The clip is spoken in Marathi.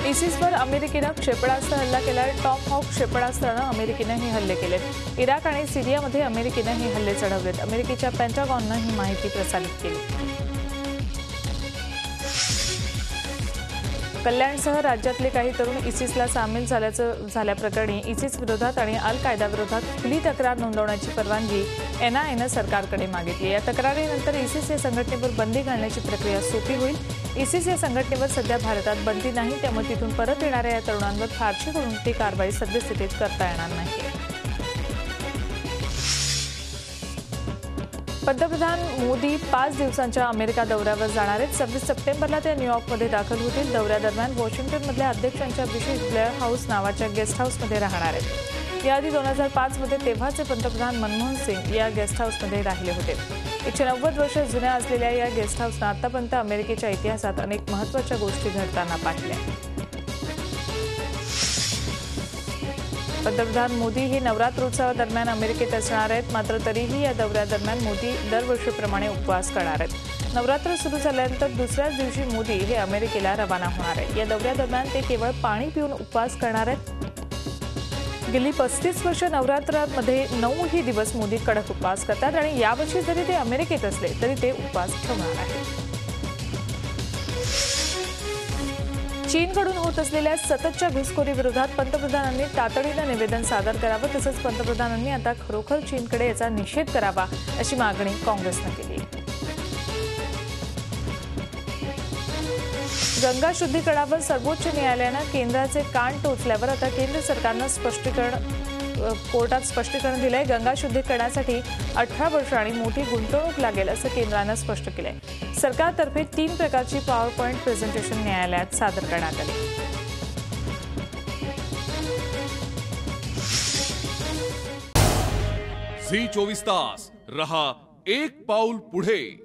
इसिसवर अमेरिकेनं क्षेपणास्त्र हल्ला केलाय। टॉम हॉक क्षेपणास्त्रानं अमेरिकेनं हे हल्ले केलेत। इराक आणि सिरियामध्ये अमेरिकेनं हे हल्ले चढवलेत। अमेरिकेच्या पेंटागॉननं ही माहिती प्रसारित केली। कल्याणसह राज्यातले काही तरुण इसिसला सामील झाल्याप्रकरणी इसिस विरोधात आणि अल कायदा विरोधात खुली तक्रार नोंदवण्याची परवानगी NIAनं सरकारकडे मागितली। या तक्रारीनंतर इसिस या संघटनेवर बंदी घालण्याची प्रक्रिया सोपी होईल। इसिस या संघटनेवर सध्या भारतात बंदी नाही, त्यामुळे तिथून परत येणाऱ्या या तरुणांवर फारशी कोणती कारवाई सद्यस्थितीत करता येणार नाही। पंतप्रधान मोदी 5 दिवसांच्या अमेरिका दौऱ्यावर जाणार आहेत। 26 सप्टेंबरला ते न्यूयॉर्कमध्ये दाखल होतील। दौऱ्यादरम्यान वॉशिंग्टनमधल्या अध्यक्षांच्या विशेष ब्लेअर हाऊस नावाच्या गेस्ट हाऊसमध्ये राहणार आहेत। याआधी 2005 मध्ये तेव्हाचे पंतप्रधान मनमोहन सिंग या गेस्ट हाऊसमध्ये राहिले होते। 190 वर्ष जुन्या असलेल्या या गेस्ट हाऊसनं आतापर्यंत अमेरिकेच्या इतिहासात अनेक महत्त्वाच्या गोष्टी घडताना पाहिल्या। पंतप्रधान मोदी हे नवरात्रोत्सवादरम्यान अमेरिकेत असणार आहेत, मात्र तरीही या दौऱ्यादरम्यान मोदी दरवर्षीप्रमाणे उपवास करणार आहेत। नवरात्र सुरू झाल्यानंतर दुसऱ्याच दिवशी मोदी हे अमेरिकेला रवाना होणार आहेत। या दौऱ्यादरम्यान ते केवळ पाणी पिऊन उपवास करणार आहेत। गेली 35 वर्ष नवरात्रामध्ये 9ही दिवस मोदी कडक उपवास करतात आणि यावर्षी जरी ते अमेरिकेत असले तरी ते उपवास ठेवणार आहेत। चीनकडून होत असलेल्या सततच्या घुसखोरी विरोधात पंतप्रधानांनी तातडीनं निवेदन सादर करावं, तसंच पंतप्रधानांनी आता खरोखर चीनकडे याचा निषेध करावा अशी मागणी काँग्रेसनं केली। गंगा शुद्धीकरणावर सर्वोच्च न्यायालयानं केंद्राचे कान टोचल्यावर आता केंद्र सरकारनं कोर्टात स्पष्टीकरण दिलंय। गंगा शुद्धीकरणासाठी 18 वर्ष आणि मोठी गुंतवणूक लागेल असं केंद्रानं स्पष्ट केलंय। सरकारतर्फे 3 प्रकारची पॉवर पॉइंट प्रेझेंटेशन न्यायालयात सादर करण्यात आली। झी 24 तास रहा एक पाऊल पुढे।